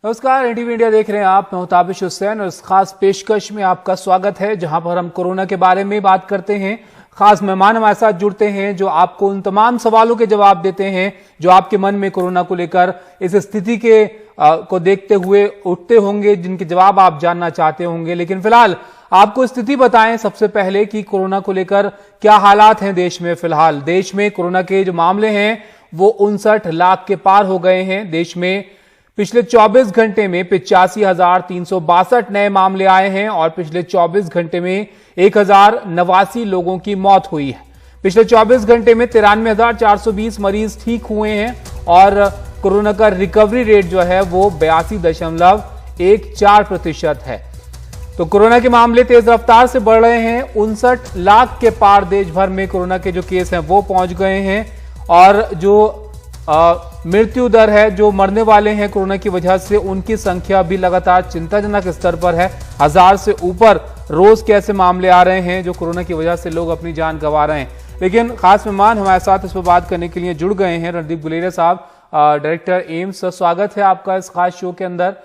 नमस्कार, NTV India देख रहे हैं आप। मैं हूं ताबिश हुसैन और इस खास पेशकश में आपका स्वागत है, जहां पर हम कोरोना के बारे में बात करते हैं। खास मेहमान हमारे साथ जुड़ते हैं जो आपको उन तमाम सवालों के जवाब देते हैं जो आपके मन में कोरोना को लेकर इस स्थिति के को देखते हुए उठते होंगे, जिनके जवाब आप जानना चाहते होंगे। लेकिन फिलहाल आपको स्थिति बताएं सबसे पहले कि कोरोना को लेकर क्या हालात हैं देश में। फिलहाल देश में कोरोना के जो मामले हैं वो 59 लाख के पार हो गए हैं। देश में पिछले 24 घंटे में 85,362 नए मामले आए हैं और पिछले 24 घंटे में 1,089 लोगों की मौत हुई है। पिछले 24 घंटे में 93,420 मरीज ठीक हुए हैं और कोरोना का रिकवरी रेट जो है वो 82.14% है। तो कोरोना के मामले तेज रफ्तार से बढ़ रहे हैं। 59 लाख के पार देश भर में कोरोना के जो केस हैं वो पहुंच गए हैं और जो मृत्यु दर है, जो मरने वाले हैं कोरोना की वजह से, उनकी संख्या भी लगातार चिंताजनक स्तर पर है। 1000 से ऊपर रोज के ऐसे मामले आ रहे हैं जो कोरोना की वजह से लोग अपनी जान गंवा रहे हैं। लेकिन खास मेहमान हमारे साथ इस पर बात करने के लिए जुड़ गए हैं। रणदीप गुलेरिया साहब, डायरेक्टर एम्स, स्वागत है आपका इस खास शो के अंदर।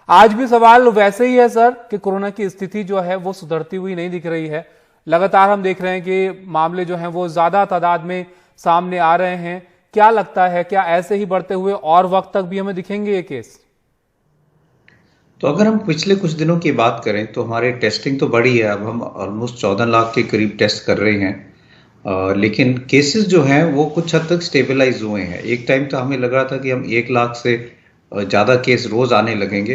आज भी सवाल वैसे ही है सर कि कोरोना की स्थिति जो है वो सुधरती हुई नहीं दिख रही है। लगातार हम देख रहे हैं कि मामले जो हैं वो ज्यादा तादाद में सामने आ रहे हैं। क्या लगता है, क्या ऐसे ही बढ़ते हुए और वक्त तक भी हमें दिखेंगे ये केस? तो अगर हम पिछले कुछ दिनों की बात करें तो हमारे टेस्टिंग तो बढ़ी है। अब हम ऑलमोस्ट 14 लाख के करीब टेस्ट कर रहे हैं, लेकिन केसेस जो हैं वो कुछ हद तक स्टेबलाइज हुए हैं। एक टाइम तो हमें लग रहा था कि हम 1 लाख से ज़्यादा केस रोज आने लगेंगे।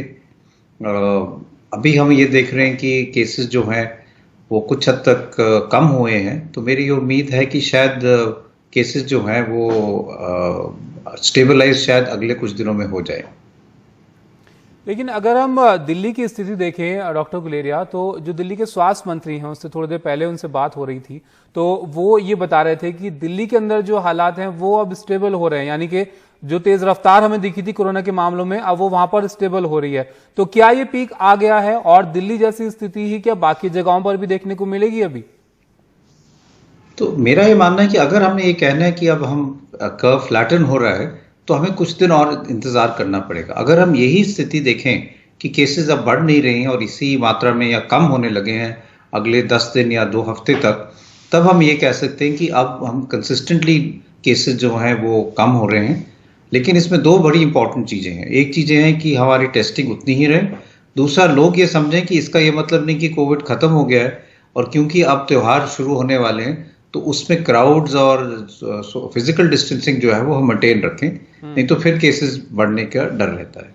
अभी हम ये देख रहे हैं कि केसेस जो हैं वो कुछ हद तक कम हुए हैं। तो मेरी ये उम्मीद है कि शायद केसेस जो हैं वो स्टेबलाइज शायद अगले कुछ दिनों में हो जाए। लेकिन अगर हम दिल्ली की स्थिति देखें डॉक्टर गुलेरिया, तो जो दिल्ली के स्वास्थ्य मंत्री हैं, उससे थोड़ी देर पहले उनसे बात हो रही थी, तो वो ये बता रहे थे कि दिल्ली के अंदर जो हालात हैं वो अब स्टेबल हो रहे हैं। यानी कि जो तेज रफ्तार हमें दिखी थी कोरोना के मामलों में, अब वो वहां पर स्टेबल हो रही है। तो क्या ये पीक आ गया है और दिल्ली जैसी स्थिति ही क्या बाकी जगहों पर भी देखने को मिलेगी अभी? तो मेरा ये मानना है कि अगर हमें ये कहना है कि अब हम कर्व फ्लैटन हो रहा है तो हमें कुछ दिन और इंतजार करना पड़ेगा। अगर हम यही स्थिति देखें कि केसेस अब बढ़ नहीं रहे हैं और इसी मात्रा में या कम होने लगे हैं अगले 10 दिन या 2 हफ्ते तक, तब हम ये कह सकते हैं कि अब हम कंसिस्टेंटली केसेस जो हैं वो कम हो रहे हैं। लेकिन इसमें 2 बड़ी इंपॉर्टेंट चीज़ें हैं। एक चीज़ें हैं कि हमारी टेस्टिंग उतनी ही रहे। दूसरा, लोग ये समझें कि इसका ये मतलब नहीं कि कोविड ख़त्म हो गया है, और क्योंकि अब त्यौहार शुरू होने वाले हैं तो उसमें क्राउड्स और फिजिकल डिस्टेंसिंग जो है वो हम मेंटेन रखें, नहीं तो फिर केसेस बढ़ने का डर रहता है।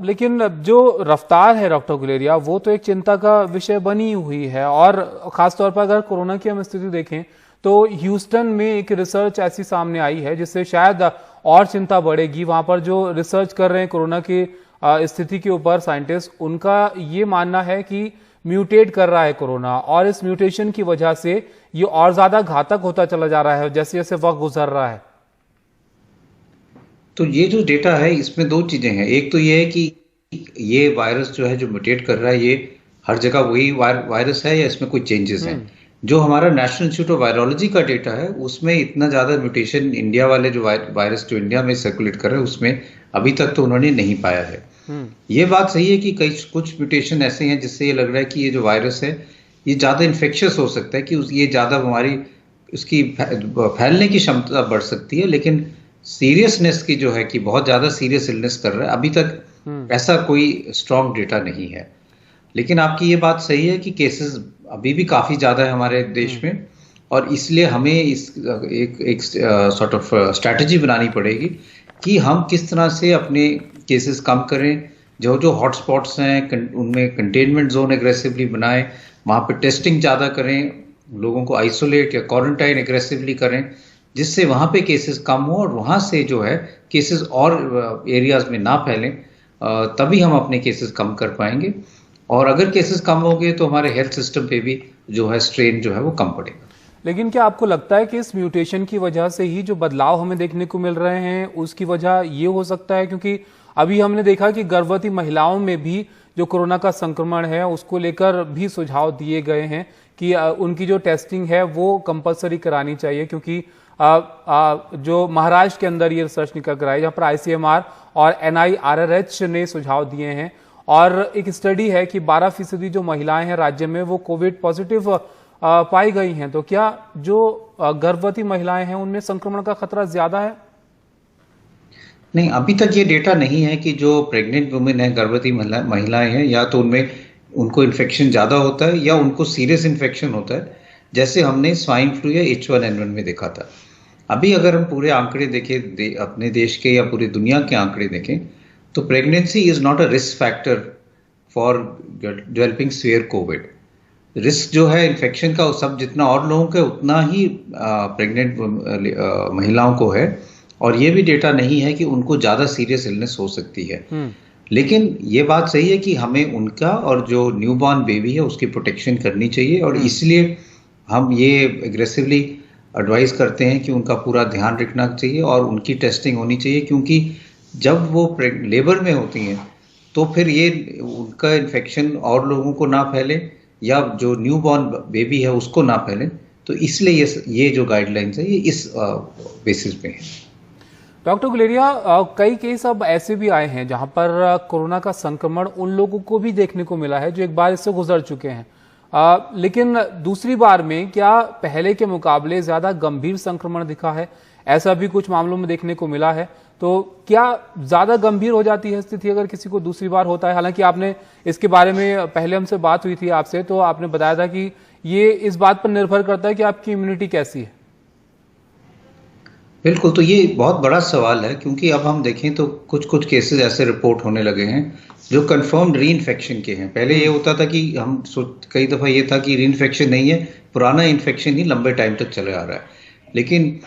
लेकिन जो रफ्तार है डॉक्टर गुलेरिया, वो तो एक चिंता का विषय बनी हुई है। और खासतौर पर अगर कोरोना की हम स्थिति देखें तो ह्यूस्टन में एक रिसर्च ऐसी सामने आई है जिससे शायद और चिंता बढ़ेगी। वहां पर जो रिसर्च कर रहे हैं कोरोना की स्थिति के ऊपर साइंटिस्ट, उनका ये मानना है कि म्यूटेट कर रहा है कोरोना और इस म्यूटेशन की वजह से ये और ज्यादा घातक होता चला जा रहा है जैसे जैसे वक्त गुजर रहा है। तो ये जो डेटा है इसमें 2 चीजें हैं। एक तो ये है कि ये वायरस जो है जो म्यूटेट कर रहा है ये हर जगह वही वायरस है या इसमें कोई चेंजेस हैं। जो हमारा नेशनल इंस्टीट्यूट ऑफ वायरोलॉजी का डेटा है उसमें इतना ज्यादा म्यूटेशन इंडिया वाले जो वायरस जो इंडिया में सर्कुलेट कर रहे हैं उसमें अभी तक तो उन्होंने नहीं पाया है। ये बात सही है कि कुछ म्यूटेशन ऐसे हैं जिससे ये लग रहा है कि ये जो वायरस है ये ज्यादा इन्फेक्शियस हो सकता है, कि ये ज्यादा हमारी उसकी फैलने की क्षमता बढ़ सकती है। लेकिन सीरियसनेस की जो है कि बहुत ज्यादा सीरियस इलनेस कर रहा है, अभी तक ऐसा कोई स्ट्रॉन्ग डेटा नहीं है। लेकिन आपकी ये बात सही है कि केसेस अभी भी काफी ज्यादा है हमारे देश में, और इसलिए हमें एक सॉर्ट ऑफ स्ट्रैटेजी बनानी पड़ेगी कि हम किस तरह से अपने केसेस कम करें। जो जो हॉटस्पॉट्स हैं उनमें कंटेनमेंट जोन एग्रेसिवली बनाएं, वहाँ पे टेस्टिंग ज़्यादा करें, लोगों को आइसोलेट या क्वारंटाइन एग्रेसिवली करें, जिससे वहाँ पे केसेस कम हो और वहाँ से जो है केसेस और एरियाज में ना फैलें। तभी हम अपने केसेस कम कर पाएंगे, और अगर केसेस कम हो गए तो हमारे हेल्थ सिस्टम पे भी जो है स्ट्रेन जो है वो कम पड़ेगा। लेकिन क्या आपको लगता है कि इस म्यूटेशन की वजह से ही जो बदलाव हमें देखने को मिल रहे हैं उसकी वजह ये हो सकता है? क्योंकि अभी हमने देखा कि गर्भवती महिलाओं में भी जो कोरोना का संक्रमण है उसको लेकर भी सुझाव दिए गए हैं कि उनकी जो टेस्टिंग है वो कंपलसरी करानी चाहिए, क्योंकि जो महाराष्ट्र के अंदर ये रिसर्च निकल कर आई, जहां पर ICMR और NIRRH ने सुझाव दिए हैं, और एक स्टडी है कि 12% जो महिलाएं हैं राज्य में वो कोविड पॉजिटिव पाई गई हैं। तो क्या जो गर्भवती महिलाएं हैं उनमें संक्रमण का खतरा ज्यादा है? नहीं, अभी तक ये डेटा नहीं है कि जो प्रेग्नेंट वुमेन है, गर्भवती महिलाएं हैं, या तो उनमें उनको इन्फेक्शन ज्यादा होता है या उनको सीरियस इन्फेक्शन होता है, जैसे हमने स्वाइन फ्लू या H1N1 में देखा था। अभी अगर हम पूरे आंकड़े देखें, अपने देश के या पूरी दुनिया के आंकड़े देखें, तो pregnancy is not a risk factor for developing severe Covid. Risk जो है इन्फेक्शन का, सब जितना और लोगों का उतना ही प्रेग्नेंट महिलाओं को है, और ये भी डेटा नहीं है कि उनको ज्यादा सीरियस इलनेस हो सकती है। लेकिन ये बात सही है कि हमें उनका और जो न्यूबॉर्न बेबी है उसकी प्रोटेक्शन करनी चाहिए, और इसलिए हम ये एग्रेसिवली एडवाइस करते हैं कि उनका पूरा ध्यान रखना चाहिए और उनकी टेस्टिंग होनी चाहिए, क्योंकि जब वो लेबर में होती हैं तो फिर ये उनका इन्फेक्शन और लोगों को ना फैले या जो न्यूबॉर्न बेबी है उसको ना फैले। तो इसलिए ये जो गाइडलाइंस है ये इस बेसिस पे है। डॉक्टर गुलेरिया, कई केस अब ऐसे भी आए हैं जहां पर कोरोना का संक्रमण उन लोगों को भी देखने को मिला है जो एक बार इससे गुजर चुके हैं, लेकिन दूसरी बार में क्या पहले के मुकाबले ज्यादा गंभीर संक्रमण दिखा है? ऐसा भी कुछ मामलों में देखने को मिला है। तो क्या ज्यादा गंभीर हो जाती है स्थिति अगर किसी को दूसरी बार होता है? हालांकि आपने इसके बारे में पहले हमसे बात हुई थी आपसे, तो आपने बताया था कि ये इस बात पर निर्भर करता है कि आपकी इम्यूनिटी कैसी है। बिल्कुल, तो ये बहुत बड़ा सवाल है, क्योंकि अब हम देखें तो कुछ केसेस ऐसे रिपोर्ट होने लगे हैं जो कंफर्म्ड री इन्फेक्शन के हैं। पहले ये होता था कि कई दफा ये था कि री इन्फेक्शन नहीं है, पुराना इन्फेक्शन ही लंबे टाइम तक चले आ रहा है। लेकिन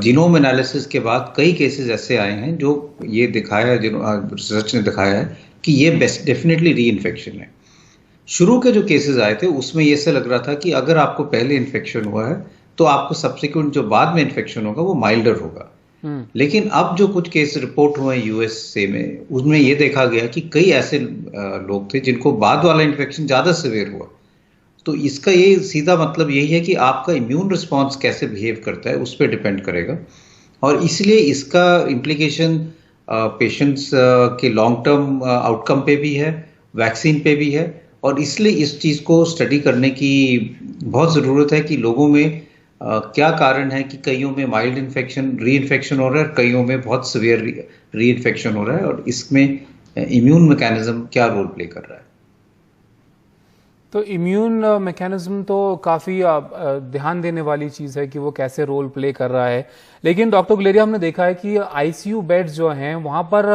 जीनोम एनालिसिस के बाद कई केसेस ऐसे आए हैं जो ये दिखाया, रिसर्च ने दिखाया है कि ये डेफिनेटली री इन्फेक्शन है। शुरू के जो केसेस आए थे उसमें ये से लग रहा था कि अगर आपको पहले इन्फेक्शन हुआ है तो आपको सब्सिक्वेंट जो बाद में इन्फेक्शन होगा वो माइल्डर होगा। लेकिन अब जो कुछ केस रिपोर्ट हुए USA में, उसमें ये देखा गया कि कई ऐसे लोग थे जिनको बाद वाला इन्फेक्शन ज्यादा सिवियर हुआ। तो इसका ये सीधा मतलब यही है कि आपका इम्यून रिस्पॉन्स कैसे बिहेव करता है उस पर डिपेंड करेगा, और इसलिए इसका इम्प्लीकेशन पेशेंट्स के लॉन्ग टर्म आउटकम पे भी है, वैक्सीन पे भी है, और इसलिए इस चीज को स्टडी करने की बहुत जरूरत है कि लोगों में क्या कारण है कि कईयों में माइल्ड इन्फेक्शन, री इन्फेक्शन हो रहा है, कईयों में बहुत सिवियर री इन्फेक्शन हो रहा है, और इसमें इम्यून मैकेनिज्म क्या रोल प्ले कर रहा है। तो इम्यून मैकेनिज्म तो काफी ध्यान देने वाली चीज है कि वो कैसे रोल प्ले कर रहा है। लेकिन डॉक्टर गुलेरिया, हमने देखा है कि ICU बेड्स जो हैं वहां पर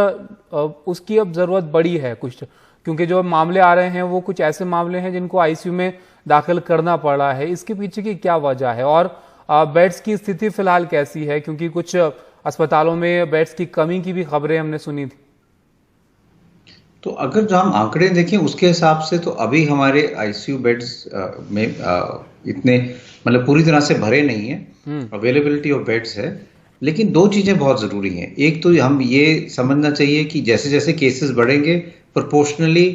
उसकी अब जरूरत बड़ी है कुछ, क्योंकि जो मामले आ रहे हैं वो कुछ ऐसे मामले हैं जिनको ICU में दाखिल करना पड़ रहा है। इसके पीछे की क्या वजह है, और बेड्स की स्थिति फिलहाल कैसी है? क्योंकि कुछ अस्पतालों में बेड्स की कमी की भी खबरें हमने सुनी थी। तो अगर जो हम आंकड़े देखें उसके हिसाब से तो अभी हमारे ICU बेड्स में इतने मतलब पूरी तरह से भरे नहीं है, अवेलेबिलिटी ऑफ बेड्स है। लेकिन दो चीजें बहुत जरूरी हैं। एक तो हम ये समझना चाहिए कि जैसे जैसे केसेस बढ़ेंगे प्रोपोर्शनली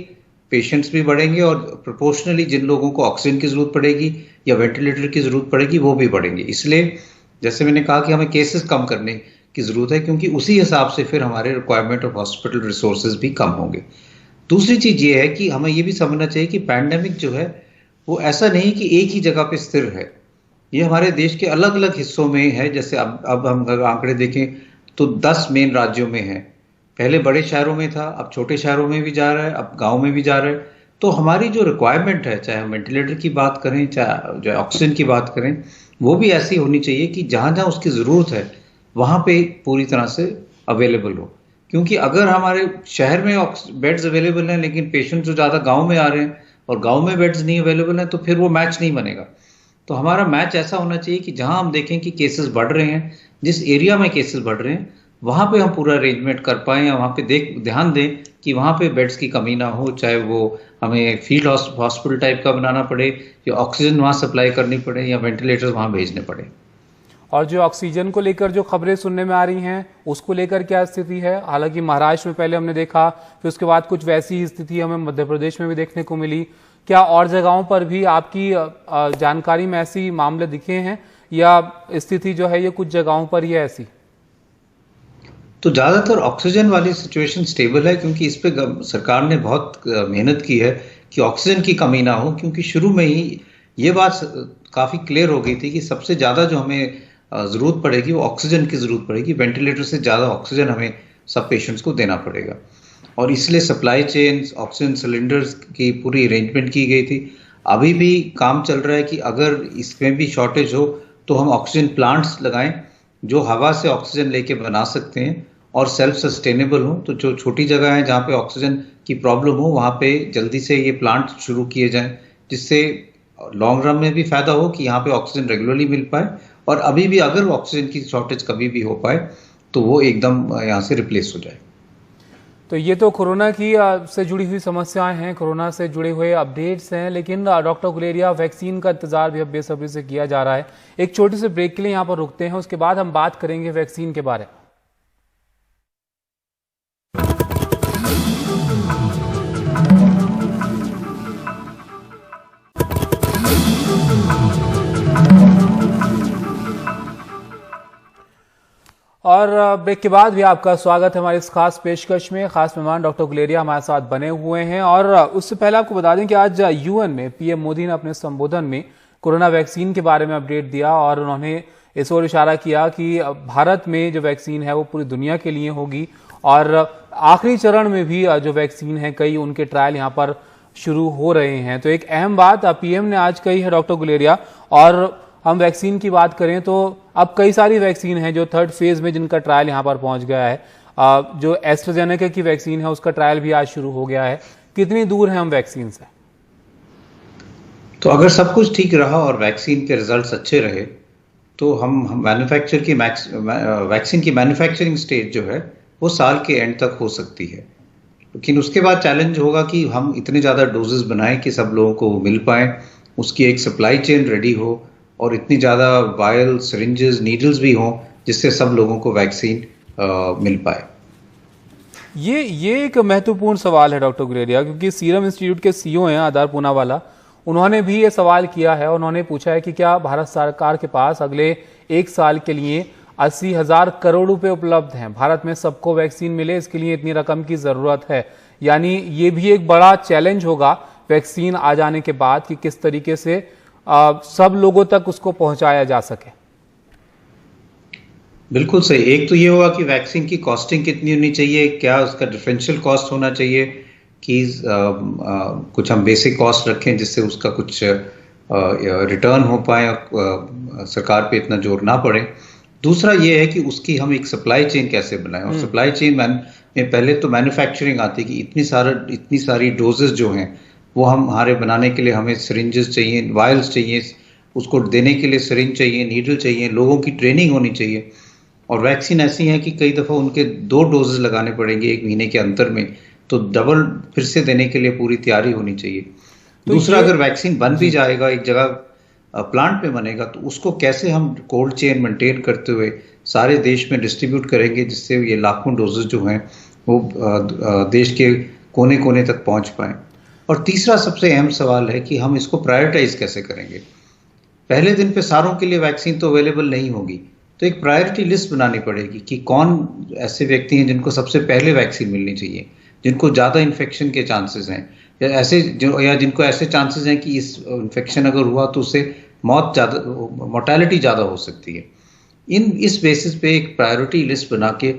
पेशेंट्स भी बढ़ेंगे, और प्रोपोर्शनली जिन लोगों को ऑक्सीजन की जरूरत पड़ेगी या वेंटिलेटर की जरूरत पड़ेगी वो भी बढ़ेंगे। इसलिए जैसे मैंने कहा कि हमें केसेस कम करने की जरूरत है, क्योंकि उसी हिसाब से फिर हमारे रिक्वायरमेंट ऑफ हॉस्पिटल रिसोर्सेज भी कम होंगे। दूसरी चीज ये है कि हमें ये भी समझना चाहिए कि पैंडेमिक जो है वो ऐसा नहीं कि एक ही जगह पे स्थिर है, ये हमारे देश के अलग अलग हिस्सों में है। जैसे अब हम अगर आंकड़े देखें तो 10 मेन राज्यों में है। पहले बड़े शहरों में था, अब छोटे शहरों में भी जा रहा है, अब गांव में भी जा रहा है। तो हमारी जो रिक्वायरमेंट है, चाहे हम वेंटिलेटर की बात करें चाहे ऑक्सीजन की बात करें, वो भी ऐसी होनी चाहिए कि जहां जहां उसकी जरूरत है वहां पे पूरी तरह से अवेलेबल हो। क्योंकि अगर हमारे शहर में बेड्स अवेलेबल हैं लेकिन पेशेंट जो ज्यादा गांव में आ रहे हैं और गांव में बेड्स नहीं अवेलेबल हैं, तो फिर वो मैच नहीं बनेगा। तो हमारा मैच ऐसा होना चाहिए कि जहां हम देखें कि केसेस बढ़ रहे हैं, जिस एरिया में केसेस बढ़ रहे हैं वहां पे हम पूरा अरेंजमेंट कर पाएं, या वहां पे ध्यान दें कि वहां पे बेड्स की कमी ना हो, चाहे वो हमें फील्ड हॉस्पिटल टाइप का बनाना पड़े, या ऑक्सीजन वहां सप्लाई करनी पड़े, या वेंटिलेटर्स वहां भेजने पड़े। और जो ऑक्सीजन को लेकर जो खबरें सुनने में आ रही हैं उसको लेकर क्या स्थिति है? हालांकि महाराष्ट्र में पहले हमने देखा, फिर उसके बाद कुछ वैसी स्थिति हमें मध्य प्रदेश में भी देखने को मिली। क्या और जगहों पर भी आपकी जानकारी में ऐसी मामले दिखे हैं, या स्थिति जो है ये कुछ जगहों पर ही है ऐसी? तो ज़्यादातर ऑक्सीजन वाली सिचुएशन स्टेबल है, क्योंकि इस पे सरकार ने बहुत मेहनत की है कि ऑक्सीजन की कमी ना हो, क्योंकि शुरू में ही ये बात काफ़ी क्लियर हो गई थी कि सबसे ज़्यादा जो हमें ज़रूरत पड़ेगी वो ऑक्सीजन की ज़रूरत पड़ेगी। वेंटिलेटर से ज़्यादा ऑक्सीजन हमें सब पेशेंट्स को देना पड़ेगा, और इसलिए सप्लाई चेन, ऑक्सीजन सिलेंडर्स की पूरी अरेंजमेंट की गई थी। अभी भी काम चल रहा है कि अगर इसमें भी शॉर्टेज हो तो हम ऑक्सीजन प्लांट्स लगाएं जो हवा से ऑक्सीजन लेके बना सकते हैं और सेल्फ सस्टेनेबल हो। तो जो छोटी जगह है जहाँ पे ऑक्सीजन की प्रॉब्लम हो, वहाँ पे जल्दी से ये प्लांट शुरू किए जाएं, जिससे लॉन्ग रन में भी फायदा हो कि यहाँ पे ऑक्सीजन रेगुलरली मिल पाए, और अभी भी अगर ऑक्सीजन की शॉर्टेज कभी भी हो पाए तो वो एकदम यहाँ से रिप्लेस हो जाए। तो ये तो कोरोना की से जुड़ी हुई समस्याएं हैं, कोरोना से जुड़े हुए अपडेट्स हैं, लेकिन डॉक्टर गुलेरिया वैक्सीन का इंतजार भी अब बेसब्री से किया जा रहा है। एक छोटे से ब्रेक के लिए यहाँ पर रुकते हैं, उसके बाद हम बात करेंगे वैक्सीन के बारे में। और ब्रेक के बाद भी आपका स्वागत है हमारी इस खास पेशकश में। खास मेहमान डॉक्टर गुलेरिया हमारे साथ बने हुए हैं, और उससे पहले आपको बता दें कि आज यूएन में पीएम मोदी ने अपने संबोधन में कोरोना वैक्सीन के बारे में अपडेट दिया, और उन्होंने इस ओर इशारा किया कि भारत में जो वैक्सीन है वो पूरी दुनिया के लिए होगी, और आखिरी चरण में भी जो वैक्सीन है कई उनके ट्रायल यहाँ पर शुरू हो रहे हैं। तो एक अहम बात पीएम ने आज कही है डॉक्टर गुलेरिया। और हम वैक्सीन की बात करें तो अब कई सारी वैक्सीन हैं जो थर्ड फेज में जिनका ट्रायल यहां पर पहुंच गया है। जो एस्ट्राजेनेका की वैक्सीन है उसका ट्रायल भी आज शुरू हो गया है। कितनी दूर हैं हम वैक्सीन से? तो अगर सब कुछ ठीक रहा और वैक्सीन के रिजल्ट्स अच्छे रहे तो हम वैक्सीन की मैन्युफैक्चरिंग स्टेज जो है वो साल के एंड तक हो सकती है। लेकिन उसके बाद चैलेंज होगा कि हम इतने ज़्यादा डोजेस बनाएं कि सब लोगों को मिल पाए, उसकी एक सप्लाई चेन रेडी हो, और इतनी ज़्यादा वायल, सिरिंजेस, नीडल्स भी हों जिससे सब लोगों को वैक्सीन मिल पाए। ये एक महत्वपूर्ण सवाल है डॉक्टर गुलेरिया, क्योंकि सीरम इंस्टीट्यूट के सीईओ हैं आधार पूनावाला, उन्होंने भी ये सवाल किया है। उन्होंने पूछा है कि क्या भारत सरकार के पास अगले एक साल के लिए 80,000 करोड़ रुपए उपलब्ध हैं, भारत में सबको वैक्सीन मिले, इसके लिए इतनी रकम की जरूरत है। यानी ये भी एक बड़ा चैलेंज होगा वैक्सीन आ जाने के बाद कि किस तरीके से सब लोगों तक उसको पहुंचाया जा सके। बिल्कुल सही। एक तो ये होगा कि वैक्सीन की कॉस्टिंग कितनी होनी चाहिए, क्या उसका डिफरेंशियल कॉस्ट होना चाहिए कि कुछ हम बेसिक कॉस्ट रखें जिससे उसका कुछ रिटर्न हो पाए और सरकार पे इतना जोर ना पड़े। दूसरा ये है कि उसकी हम एक सप्लाई चेन कैसे बनाएं, और सप्लाई चेन में पहले तो मैन्युफैक्चरिंग आती है कि इतनी सारी डोजेस जो हैं वो हमारे बनाने के लिए हमें सिरिंजेस चाहिए, वायल्स चाहिए, उसको देने के लिए सिरिंज चाहिए, नीडल चाहिए, लोगों की ट्रेनिंग होनी चाहिए। और वैक्सीन ऐसी है कि कई दफ़ा उनके 2 डोजेस लगाने पड़ेंगे 1 महीने के अंतर में, तो डबल फिर से देने के लिए पूरी तैयारी होनी चाहिए। तो दूसरा, अगर वैक्सीन बन भी जाएगा, एक जगह प्लांट में बनेगा, तो उसको कैसे हम कोल्ड चेन मेंटेन करते हुए सारे देश में डिस्ट्रीब्यूट करेंगे जिससे ये लाखों डोजेस जो हैं वो देश के कोने कोने तक पहुंच पाएं। और तीसरा सबसे अहम सवाल है कि हम इसको प्रायोरिटाइज कैसे करेंगे। पहले दिन पे सारों के लिए वैक्सीन तो अवेलेबल नहीं होगी, तो एक प्रायोरिटी लिस्ट बनानी पड़ेगी कि कौन ऐसे व्यक्ति हैं जिनको सबसे पहले वैक्सीन मिलनी चाहिए, जिनको ज़्यादा इन्फेक्शन के चांसेस हैं, या जिनको ऐसे चांसेस हैं कि इस इन्फेक्शन अगर हुआ तो उससे मोर्टेलिटी ज़्यादा हो सकती है। इस बेसिस पे एक प्रायोरिटी लिस्ट बना के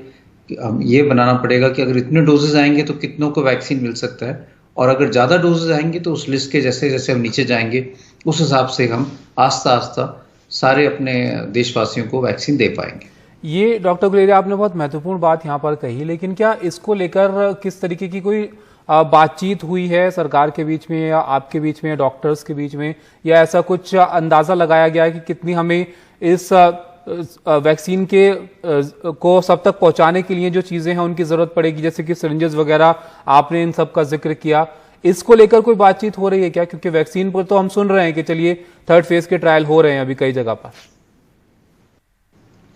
ये बनाना पड़ेगा कि अगर इतने डोजेज आएंगे तो कितनों को वैक्सीन मिल सकता है, और अगर ज़्यादा डोजेज आएंगे तो उस लिस्ट के जैसे जैसे हम नीचे जाएंगे उस हिसाब से हम आस्ता आस्ता सारे अपने देशवासियों को वैक्सीन दे पाएंगे। ये डॉक्टर गुलेरिया आपने बहुत महत्वपूर्ण बात यहाँ पर कही, लेकिन क्या इसको लेकर किस तरीके की कोई बातचीत हुई है सरकार के बीच में या आपके बीच में या डॉक्टर्स के बीच में, या ऐसा कुछ अंदाजा लगाया गया है कि कितनी हमें इस वैक्सीन के को सब तक पहुंचाने के लिए जो चीजें हैं उनकी जरूरत पड़ेगी, जैसे कि सिरिंजेस वगैरह आपने इन सब का जिक्र किया, इसको लेकर कोई बातचीत हो रही है क्या? क्योंकि वैक्सीन पर तो हम सुन रहे हैं कि चलिए थर्ड फेज के ट्रायल हो रहे हैं अभी कई जगह पर।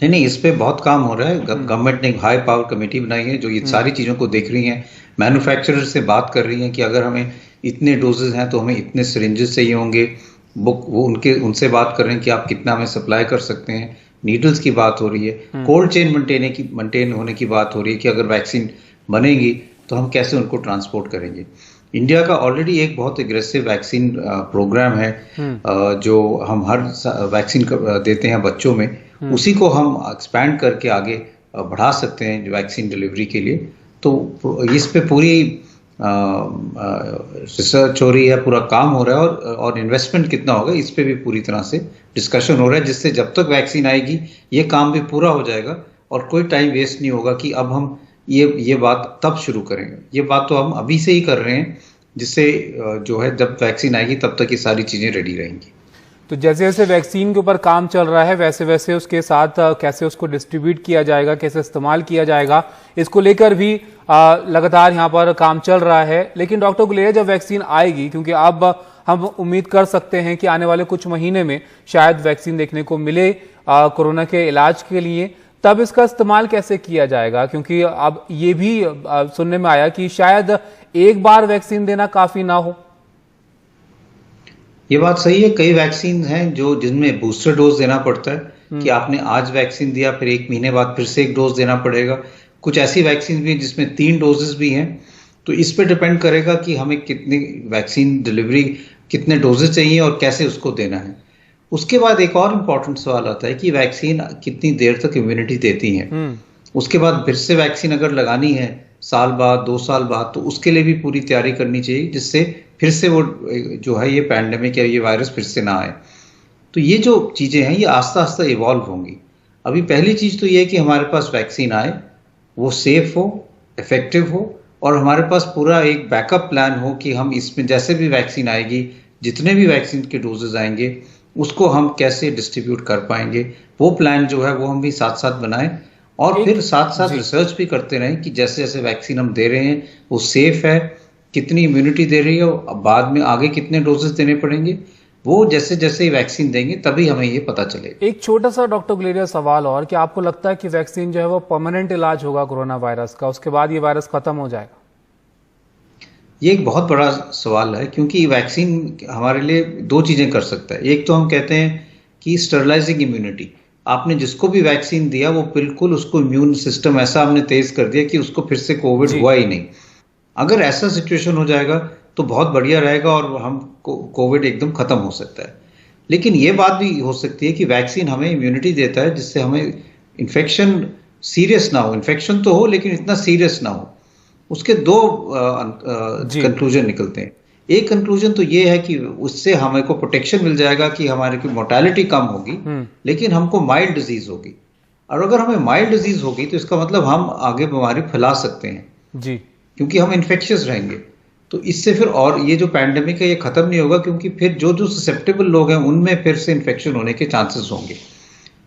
नहीं, इस पे बहुत काम हो रहा है। गवर्नमेंट ने एक हाई पावर कमेटी बनाई है जो ये सारी चीजों को देख रही है, मैन्युफैक्चरर से बात कर रही है कि अगर हमें इतने डोजेज हैं तो हमें इतने सिरिंजेस चाहिए होंगे, बुक वो उनसे बात कर रहे हैं कि आप कितना हमें सप्लाई कर सकते हैं। नीडल्स की बात हो रही है, कोल्ड चेन मेंटेन होने की बात हो रही है कि अगर वैक्सीन बनेगी तो हम कैसे उनको ट्रांसपोर्ट करेंगे। इंडिया का ऑलरेडी एक बहुत एग्रेसिव वैक्सीन प्रोग्राम है, जो हम हर वैक्सीन देते हैं बच्चों में, उसी को हम एक्सपैंड करके आगे बढ़ा सकते हैं वैक्सीन डिलीवरी के लिए। तो इस पे पूरी रिसर्च हो रही है, पूरा काम हो रहा है, और इन्वेस्टमेंट कितना होगा इस पे भी पूरी तरह से डिस्कशन हो रहा है, जिससे जब तक वैक्सीन आएगी ये काम भी पूरा हो जाएगा और कोई टाइम वेस्ट नहीं होगा कि अब हम ये बात तब शुरू करेंगे। ये बात तो हम अभी से ही कर रहे हैं, जिससे जो है जब वैक्सीन आएगी तब तक ये सारी चीजें रेडी रहेंगी। तो जैसे जैसे वैक्सीन के ऊपर काम चल रहा है वैसे वैसे उसके साथ कैसे उसको डिस्ट्रीब्यूट किया जाएगा, कैसे इस्तेमाल किया जाएगा, इसको लेकर भी लगातार यहाँ पर काम चल रहा है। लेकिन डॉक्टर गुलेरिया, जब वैक्सीन आएगी, क्योंकि अब हम उम्मीद कर सकते हैं कि आने वाले कुछ महीने में शायद वैक्सीन देखने को मिले कोरोना के इलाज के लिए, तब इसका इस्तेमाल कैसे किया जाएगा? क्योंकि अब ये भी सुनने में आया कि शायद एक बार वैक्सीन देना काफी ना हो। ये बात सही है, कई वैक्सीन हैं जिनमें बूस्टर डोज देना पड़ता है कि आपने आज वैक्सीन दिया, फिर 1 महीने बाद फिर से एक डोज देना पड़ेगा। कुछ ऐसी वैक्सीन भी हैं जिसमें 3 डोजेस भी हैं। तो इस पे डिपेंड करेगा कि हमें कितनी वैक्सीन डिलीवरी, कितने डोजेस चाहिए और कैसे उसको देना है। उसके बाद एक और इम्पोर्टेंट सवाल आता है कि वैक्सीन कितनी देर तक इम्यूनिटी देती है। उसके बाद फिर से वैक्सीन अगर लगानी है साल बाद, 2 साल बाद, तो उसके लिए भी पूरी तैयारी करनी चाहिए, जिससे फिर से वो जो है ये पैंडेमिक या ये वायरस फिर से ना आए। तो ये जो चीजें हैं ये आस्ता आस्ता इवॉल्व होंगी। अभी पहली चीज तो ये है कि हमारे पास वैक्सीन आए, वो सेफ हो, इफेक्टिव हो, और हमारे पास पूरा एक बैकअप प्लान हो कि हम इसमें जैसे भी वैक्सीन आएगी, जितने भी वैक्सीन के डोजेज आएंगे, उसको हम कैसे डिस्ट्रीब्यूट कर पाएंगे, वो प्लान जो है वो हम भी साथ साथ बनाएं। और फिर साथ साथ रिसर्च भी करते रहें कि जैसे जैसे वैक्सीन हम दे रहे हैं वो सेफ है, कितनी इम्यूनिटी दे रही है, बाद में आगे कितने डोजेस देने पड़ेंगे, वो जैसे जैसे ही वैक्सीन देंगे तभी हमें ये पता चलेगा। एक छोटा सा डॉक्टर गुलेरिया सवाल और, कि आपको लगता है कि वैक्सीन जो है वो परमानेंट इलाज होगा कोरोना वायरस का, उसके बाद ये वायरस खत्म हो जाएगा? ये एक बहुत बड़ा सवाल है, क्योंकि वैक्सीन हमारे लिए 2 चीजें कर सकता है। एक तो हम कहते हैं कि स्टरलाइजिंग इम्यूनिटी, आपने जिसको भी वैक्सीन दिया वो बिल्कुल उसको इम्यून सिस्टम ऐसा हमने तेज कर दिया कि उसको फिर से कोविड हुआ ही नहीं। अगर ऐसा सिचुएशन हो जाएगा तो बहुत बढ़िया रहेगा और हम कोविड एकदम खत्म हो सकता है। लेकिन ये बात भी हो सकती है कि वैक्सीन हमें इम्यूनिटी देता है जिससे हमें इन्फेक्शन सीरियस ना हो, इन्फेक्शन तो हो लेकिन इतना सीरियस ना हो। उसके 2 कंक्लूजन निकलते हैं। एक कंक्लूजन तो ये है कि उससे हमें को प्रोटेक्शन मिल जाएगा कि हमारे की मोर्टेलिटी कम होगी, लेकिन हमको माइल्ड डिजीज होगी। और अगर हमें माइल्ड डिजीज होगी तो इसका मतलब हम आगे बीमारी फैला सकते हैं जी, क्योंकि हम इन्फेक्शियस रहेंगे। तो इससे फिर और ये जो पैंडेमिक है ये खत्म नहीं होगा, क्योंकि फिर जो ससेप्टेबल लोग हैं उनमें फिर से इन्फेक्शन होने के चांसेस होंगे।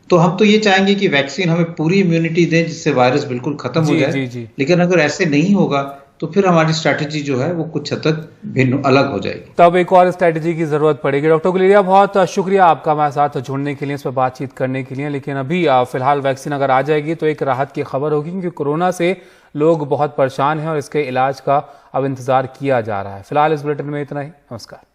तो हम तो ये चाहेंगे कि वैक्सीन हमें पूरी इम्यूनिटी दे जिससे वायरस बिल्कुल खत्म हो जाए। लेकिन अगर ऐसे नहीं होगा तो फिर हमारी स्ट्रैटेजी जो है वो कुछ हद तक भिन्न अलग हो जाएगी, तब एक और स्ट्रैटेजी की जरूरत पड़ेगी। डॉक्टर गुलेरिया, बहुत शुक्रिया आपका हमारे साथ जुड़ने के लिए, इस पर बातचीत करने के लिए। लेकिन अभी फिलहाल वैक्सीन अगर आ जाएगी तो एक राहत की खबर होगी, क्योंकि कोरोना से लोग बहुत परेशान हैं और इसके इलाज का अब इंतजार किया जा रहा है। फिलहाल इस बुलेटिन में इतना ही। नमस्कार।